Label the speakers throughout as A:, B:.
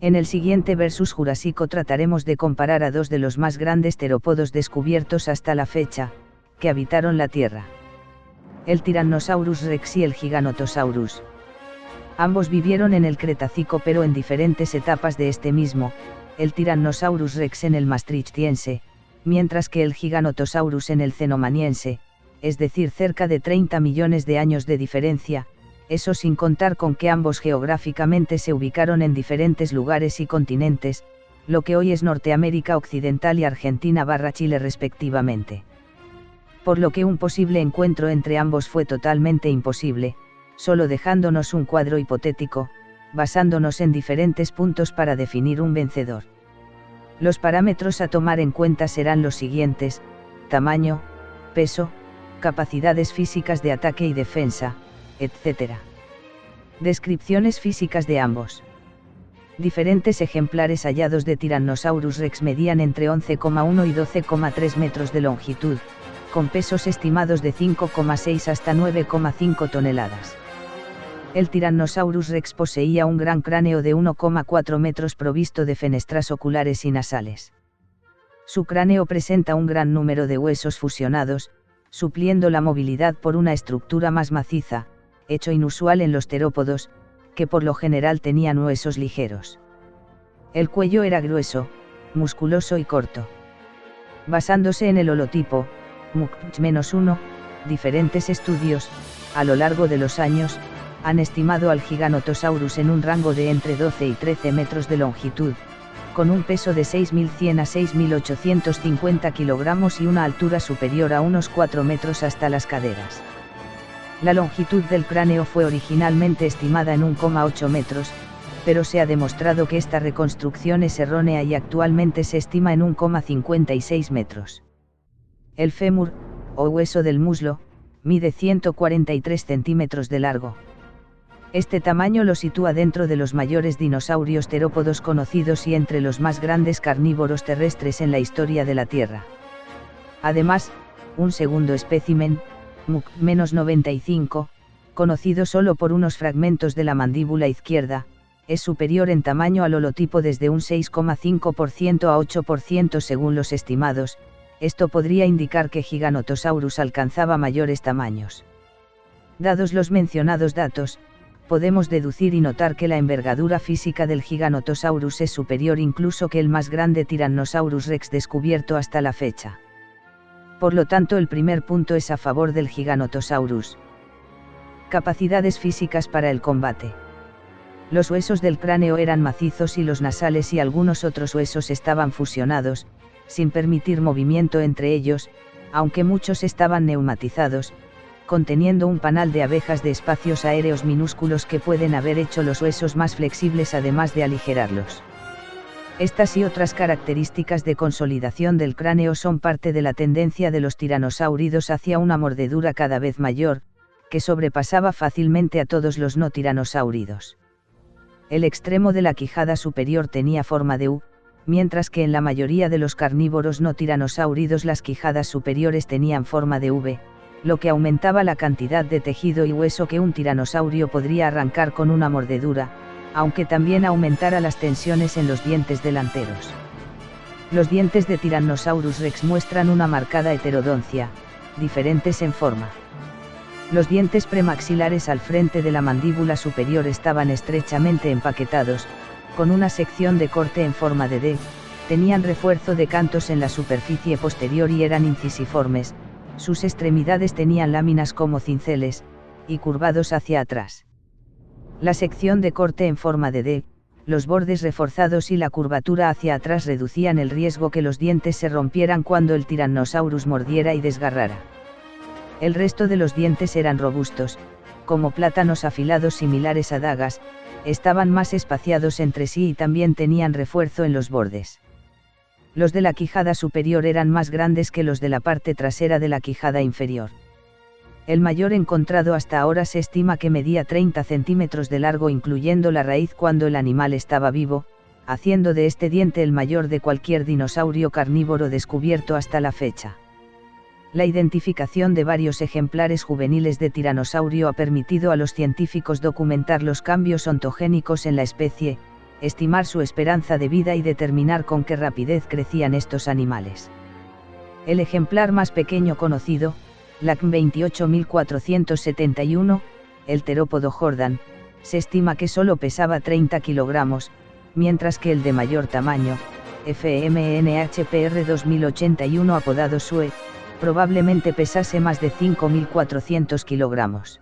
A: En el siguiente Versus Jurásico trataremos de comparar a dos de los más grandes terópodos descubiertos hasta la fecha, que habitaron la Tierra. El Tyrannosaurus rex y el Giganotosaurus. Ambos vivieron en el Cretácico pero en diferentes etapas de este mismo, el Tyrannosaurus rex en el Maastrichtiense, mientras que el Giganotosaurus en el Cenomaniense, es decir cerca de 30 millones de años de diferencia, eso sin contar con que ambos geográficamente se ubicaron en diferentes lugares y continentes, lo que hoy es Norteamérica Occidental y Argentina/Chile respectivamente. Por lo que un posible encuentro entre ambos fue totalmente imposible, solo dejándonos un cuadro hipotético, basándonos en diferentes puntos para definir un vencedor. Los parámetros a tomar en cuenta serán los siguientes: tamaño, peso, capacidades físicas de ataque y defensa, etc. Descripciones físicas de ambos. Diferentes ejemplares hallados de Tyrannosaurus rex medían entre 11,1 y 12,3 metros de longitud, con pesos estimados de 5,6 hasta 9,5 toneladas. El Tyrannosaurus rex poseía un gran cráneo de 1,4 metros provisto de fenestras oculares y nasales. Su cráneo presenta un gran número de huesos fusionados, supliendo la movilidad por una estructura más maciza, hecho inusual en los terópodos, que por lo general tenían huesos ligeros. El cuello era grueso, musculoso y corto. Basándose en el holotipo, MUC-1, diferentes estudios, a lo largo de los años, han estimado al Giganotosaurus en un rango de entre 12 y 13 metros de longitud, con un peso de 6.100 a 6.850 kilogramos y una altura superior a unos 4 metros hasta las caderas. La longitud del cráneo fue originalmente estimada en 1,8 metros, pero se ha demostrado que esta reconstrucción es errónea y actualmente se estima en 1,56 metros. El fémur, o hueso del muslo, mide 143 centímetros de largo. Este tamaño lo sitúa dentro de los mayores dinosaurios terópodos conocidos y entre los más grandes carnívoros terrestres en la historia de la Tierra. Además, un segundo espécimen, MUC-95, conocido solo por unos fragmentos de la mandíbula izquierda, es superior en tamaño al holotipo desde un 6,5% a 8% según los estimados. Esto podría indicar que Giganotosaurus alcanzaba mayores tamaños. Dados los mencionados datos, podemos deducir y notar que la envergadura física del Giganotosaurus es superior incluso que el más grande Tyrannosaurus rex descubierto hasta la fecha. Por lo tanto, el primer punto es a favor del Giganotosaurus. Capacidades físicas para el combate. Los huesos del cráneo eran macizos y los nasales y algunos otros huesos estaban fusionados, sin permitir movimiento entre ellos, aunque muchos estaban neumatizados, conteniendo un panal de abejas de espacios aéreos minúsculos que pueden haber hecho los huesos más flexibles además de aligerarlos. Estas y otras características de consolidación del cráneo son parte de la tendencia de los tiranosáuridos hacia una mordedura cada vez mayor, que sobrepasaba fácilmente a todos los no tiranosáuridos. El extremo de la quijada superior tenía forma de U, mientras que en la mayoría de los carnívoros no tiranosáuridos las quijadas superiores tenían forma de V, lo que aumentaba la cantidad de tejido y hueso que un tiranosaurio podría arrancar con una mordedura, aunque también aumentara las tensiones en los dientes delanteros. Los dientes de Tyrannosaurus rex muestran una marcada heterodoncia, diferentes en forma. Los dientes premaxilares al frente de la mandíbula superior estaban estrechamente empaquetados, con una sección de corte en forma de D, tenían refuerzo de cantos en la superficie posterior y eran incisiformes, sus extremidades tenían láminas como cinceles, y curvados hacia atrás. La sección de corte en forma de D, los bordes reforzados y la curvatura hacia atrás reducían el riesgo que los dientes se rompieran cuando el Tyrannosaurus mordiera y desgarrara. El resto de los dientes eran robustos, como plátanos afilados similares a dagas, estaban más espaciados entre sí y también tenían refuerzo en los bordes. Los de la quijada superior eran más grandes que los de la parte trasera de la quijada inferior. El mayor encontrado hasta ahora se estima que medía 30 centímetros de largo incluyendo la raíz cuando el animal estaba vivo, haciendo de este diente el mayor de cualquier dinosaurio carnívoro descubierto hasta la fecha. La identificación de varios ejemplares juveniles de tiranosaurio ha permitido a los científicos documentar los cambios ontogénicos en la especie, estimar su esperanza de vida y determinar con qué rapidez crecían estos animales. El ejemplar más pequeño conocido, la 28471, el terópodo Jordan, se estima que solo pesaba 30 kilogramos, mientras que el de mayor tamaño, FMNHPR 2081 apodado Sue, probablemente pesase más de 5.400 kilogramos.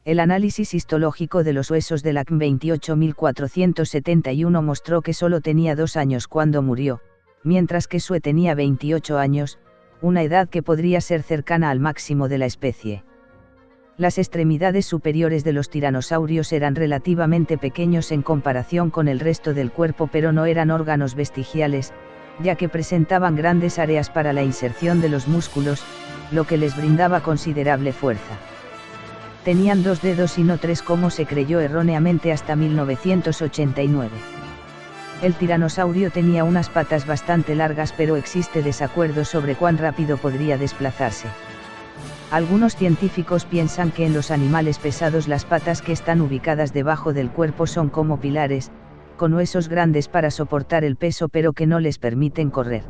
A: El análisis histológico de los huesos de la 28471 mostró que solo tenía 2 años cuando murió, mientras que Sue tenía 28 años, una edad que podría ser cercana al máximo de la especie. Las extremidades superiores de los tiranosaurios eran relativamente pequeños en comparación con el resto del cuerpo, pero no eran órganos vestigiales, ya que presentaban grandes áreas para la inserción de los músculos, lo que les brindaba considerable fuerza. Tenían 2 dedos y no 3 como se creyó erróneamente hasta 1989. El tiranosaurio tenía unas patas bastante largas, pero existe desacuerdo sobre cuán rápido podría desplazarse. Algunos científicos piensan que en los animales pesados las patas que están ubicadas debajo del cuerpo son como pilares, con huesos grandes para soportar el peso pero que no les permiten correr.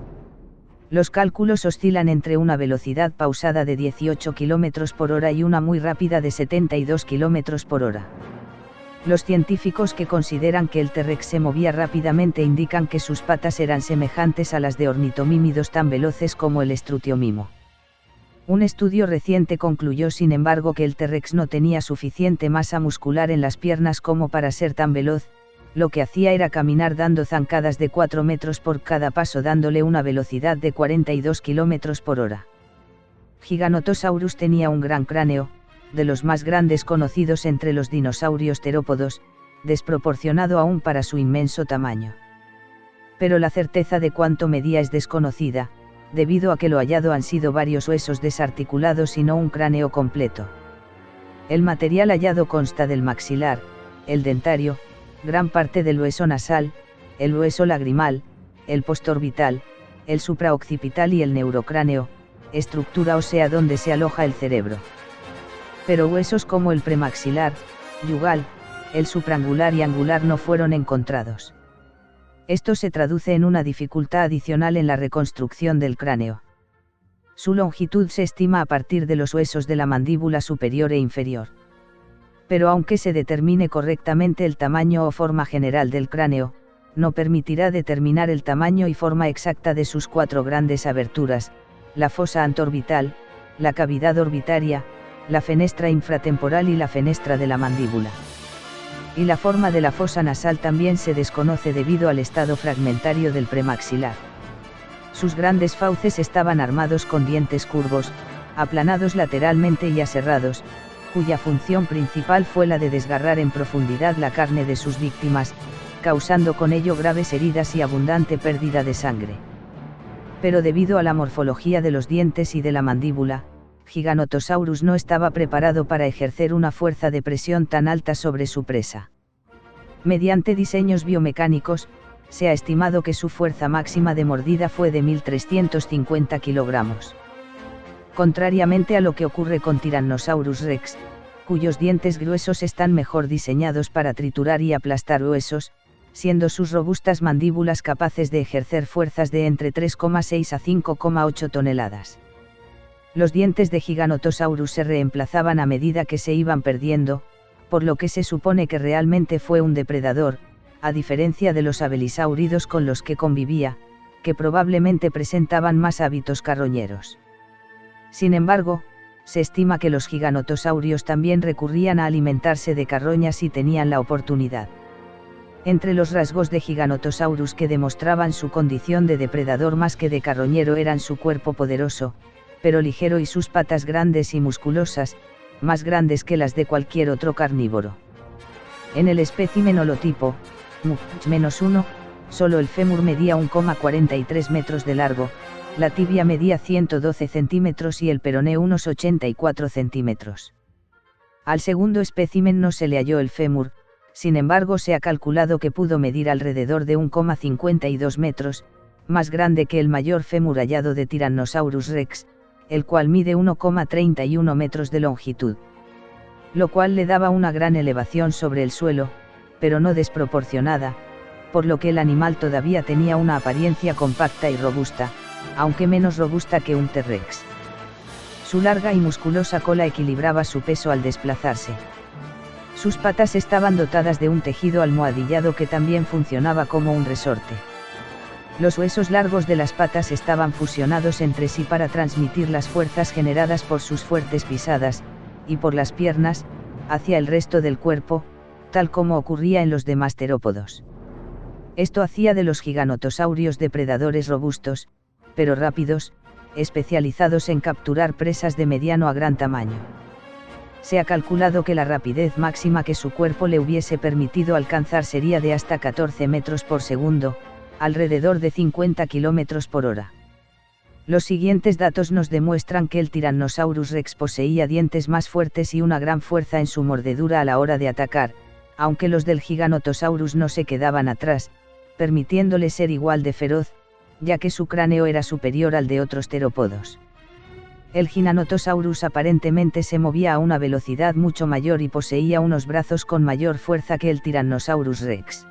A: Los cálculos oscilan entre una velocidad pausada de 18 km por hora y una muy rápida de 72 km por hora. Los científicos que consideran que el T-Rex se movía rápidamente indican que sus patas eran semejantes a las de ornitomímidos tan veloces como el estrutiomimo. Un estudio reciente concluyó sin embargo que el T-Rex no tenía suficiente masa muscular en las piernas como para ser tan veloz, lo que hacía era caminar dando zancadas de 4 metros por cada paso, dándole una velocidad de 42 km por hora. Giganotosaurus tenía un gran cráneo, de los más grandes conocidos entre los dinosaurios terópodos, desproporcionado aún para su inmenso tamaño. Pero la certeza de cuánto medía es desconocida, debido a que lo hallado han sido varios huesos desarticulados y no un cráneo completo. El material hallado consta del maxilar, el dentario, gran parte del hueso nasal, el hueso lagrimal, el postorbital, el supraoccipital y el neurocráneo, estructura ósea donde se aloja el cerebro. Pero huesos como el premaxilar, yugal, el supraangular y angular no fueron encontrados. Esto se traduce en una dificultad adicional en la reconstrucción del cráneo. Su longitud se estima a partir de los huesos de la mandíbula superior e inferior. Pero aunque se determine correctamente el tamaño o forma general del cráneo, no permitirá determinar el tamaño y forma exacta de sus 4 grandes aberturas, la fosa anteorbital, la cavidad orbitaria, la fenestra infratemporal y la fenestra de la mandíbula. Y la forma de la fosa nasal también se desconoce debido al estado fragmentario del premaxilar. Sus grandes fauces estaban armados con dientes curvos, aplanados lateralmente y aserrados, cuya función principal fue la de desgarrar en profundidad la carne de sus víctimas, causando con ello graves heridas y abundante pérdida de sangre. Pero debido a la morfología de los dientes y de la mandíbula, Giganotosaurus no estaba preparado para ejercer una fuerza de presión tan alta sobre su presa. Mediante diseños biomecánicos, se ha estimado que su fuerza máxima de mordida fue de 1.350 kilogramos. Contrariamente a lo que ocurre con Tyrannosaurus rex, cuyos dientes gruesos están mejor diseñados para triturar y aplastar huesos, siendo sus robustas mandíbulas capaces de ejercer fuerzas de entre 3,6 a 5,8 toneladas. Los dientes de Giganotosaurus se reemplazaban a medida que se iban perdiendo, por lo que se supone que realmente fue un depredador, a diferencia de los abelisáuridos con los que convivía, que probablemente presentaban más hábitos carroñeros. Sin embargo, se estima que los giganotosaurios también recurrían a alimentarse de carroñas si tenían la oportunidad. Entre los rasgos de Giganotosaurus que demostraban su condición de depredador más que de carroñero eran su cuerpo poderoso, pero ligero, y sus patas grandes y musculosas, más grandes que las de cualquier otro carnívoro. En el espécimen holotipo, Mus-1, solo el fémur medía 1,43 metros de largo, la tibia medía 112 centímetros y el peroné unos 84 centímetros. Al segundo espécimen no se le halló el fémur, sin embargo se ha calculado que pudo medir alrededor de 1,52 metros, más grande que el mayor fémur hallado de Tyrannosaurus rex, el cual mide 1,31 metros de longitud. Lo cual le daba una gran elevación sobre el suelo, pero no desproporcionada, por lo que el animal todavía tenía una apariencia compacta y robusta, aunque menos robusta que un T-Rex. Su larga y musculosa cola equilibraba su peso al desplazarse. Sus patas estaban dotadas de un tejido almohadillado que también funcionaba como un resorte. Los huesos largos de las patas estaban fusionados entre sí para transmitir las fuerzas generadas por sus fuertes pisadas, y por las piernas, hacia el resto del cuerpo, tal como ocurría en los demás terópodos. Esto hacía de los giganotosaurios depredadores robustos, pero rápidos, especializados en capturar presas de mediano a gran tamaño. Se ha calculado que la rapidez máxima que su cuerpo le hubiese permitido alcanzar sería de hasta 14 metros por segundo, alrededor de 50 kilómetros por hora. Los siguientes datos nos demuestran que el Tyrannosaurus Rex poseía dientes más fuertes y una gran fuerza en su mordedura a la hora de atacar, aunque los del Giganotosaurus no se quedaban atrás, permitiéndole ser igual de feroz, ya que su cráneo era superior al de otros terópodos. El Giganotosaurus aparentemente se movía a una velocidad mucho mayor y poseía unos brazos con mayor fuerza que el Tyrannosaurus Rex.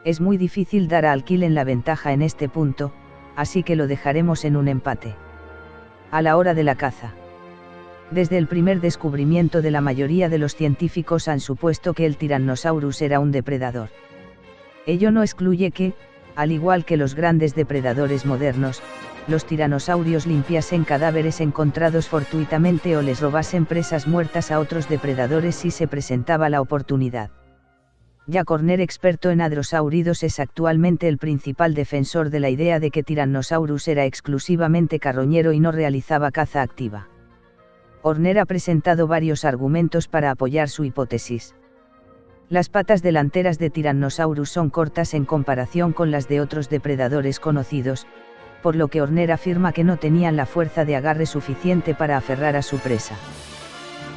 A: Es muy difícil dar a Alquilen la ventaja en este punto, así que lo dejaremos en un empate. A la hora de la caza. Desde el primer descubrimiento de la mayoría de los científicos han supuesto que el Tyrannosaurus era un depredador. Ello no excluye que, al igual que los grandes depredadores modernos, los tiranosaurios limpiasen cadáveres encontrados fortuitamente o les robasen presas muertas a otros depredadores si se presentaba la oportunidad. Jack Horner, experto en hadrosáuridos, es actualmente el principal defensor de la idea de que Tyrannosaurus era exclusivamente carroñero y no realizaba caza activa. Horner ha presentado varios argumentos para apoyar su hipótesis. Las patas delanteras de Tyrannosaurus son cortas en comparación con las de otros depredadores conocidos, por lo que Horner afirma que no tenían la fuerza de agarre suficiente para aferrar a su presa.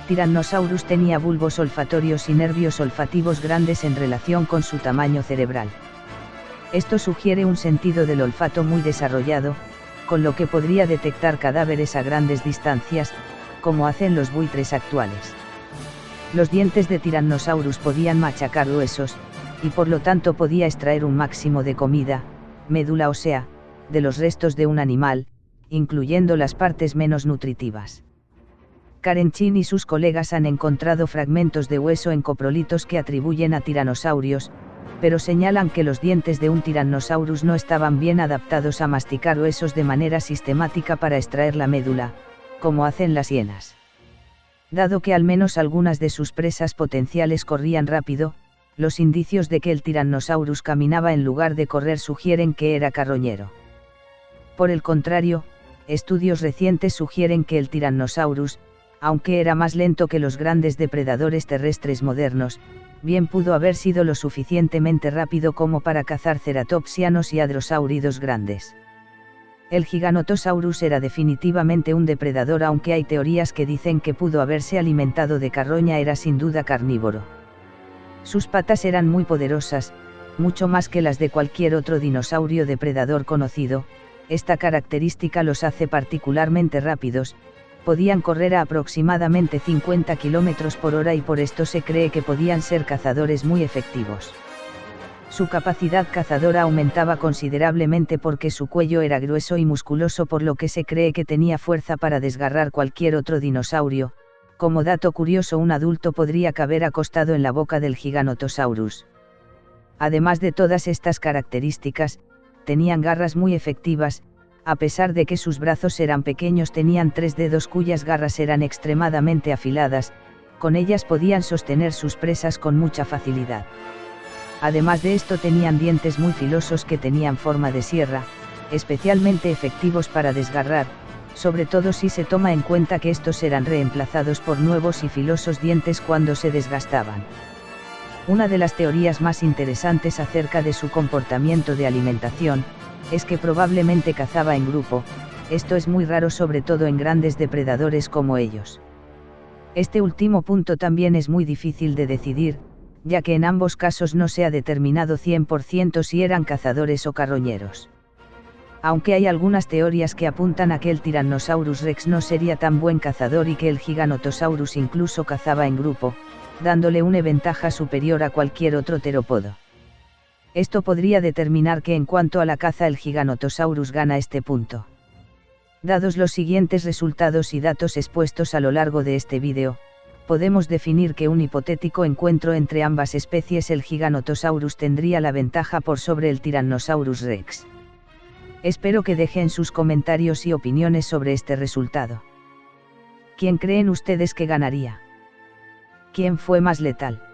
A: Tyrannosaurus tenía bulbos olfatorios y nervios olfativos grandes en relación con su tamaño cerebral. Esto sugiere un sentido del olfato muy desarrollado, con lo que podría detectar cadáveres a grandes distancias, como hacen los buitres actuales. Los dientes de Tyrannosaurus podían machacar huesos, y por lo tanto podía extraer un máximo de comida, médula ósea, de los restos de un animal, incluyendo las partes menos nutritivas. Karen Chin y sus colegas han encontrado fragmentos de hueso en coprolitos que atribuyen a tiranosaurios, pero señalan que los dientes de un Tyrannosaurus no estaban bien adaptados a masticar huesos de manera sistemática para extraer la médula, como hacen las hienas. Dado que al menos algunas de sus presas potenciales corrían rápido, los indicios de que el Tyrannosaurus caminaba en lugar de correr sugieren que era carroñero. Por el contrario, estudios recientes sugieren que el Tyrannosaurus, aunque era más lento que los grandes depredadores terrestres modernos, bien pudo haber sido lo suficientemente rápido como para cazar ceratopsianos y hadrosáuridos grandes. El Giganotosaurus era definitivamente un depredador, aunque hay teorías que dicen que pudo haberse alimentado de carroña. Era sin duda carnívoro. Sus patas eran muy poderosas, mucho más que las de cualquier otro dinosaurio depredador conocido. Esta característica los hace particularmente rápidos. Podían correr a aproximadamente 50 km por hora y por esto se cree que podían ser cazadores muy efectivos. Su capacidad cazadora aumentaba considerablemente porque su cuello era grueso y musculoso, por lo que se cree que tenía fuerza para desgarrar cualquier otro dinosaurio. Como dato curioso, un adulto podría caber acostado en la boca del Giganotosaurus. Además de todas estas características, tenían garras muy efectivas. A pesar de que sus brazos eran pequeños, tenían 3 dedos cuyas garras eran extremadamente afiladas, con ellas podían sostener sus presas con mucha facilidad. Además de esto, tenían dientes muy filosos que tenían forma de sierra, especialmente efectivos para desgarrar, sobre todo si se toma en cuenta que estos eran reemplazados por nuevos y filosos dientes cuando se desgastaban. Una de las teorías más interesantes acerca de su comportamiento de alimentación, es que probablemente cazaba en grupo. Esto es muy raro, sobre todo en grandes depredadores como ellos. Este último punto también es muy difícil de decidir, ya que en ambos casos no se ha determinado 100% si eran cazadores o carroñeros. Aunque hay algunas teorías que apuntan a que el Tyrannosaurus Rex no sería tan buen cazador y que el Giganotosaurus incluso cazaba en grupo, dándole una ventaja superior a cualquier otro terópodo. Esto podría determinar que en cuanto a la caza el Giganotosaurus gana este punto. Dados los siguientes resultados y datos expuestos a lo largo de este vídeo, podemos definir que un hipotético encuentro entre ambas especies el Giganotosaurus tendría la ventaja por sobre el Tyrannosaurus rex. Espero que dejen sus comentarios y opiniones sobre este resultado. ¿Quién creen ustedes que ganaría? ¿Quién fue más letal?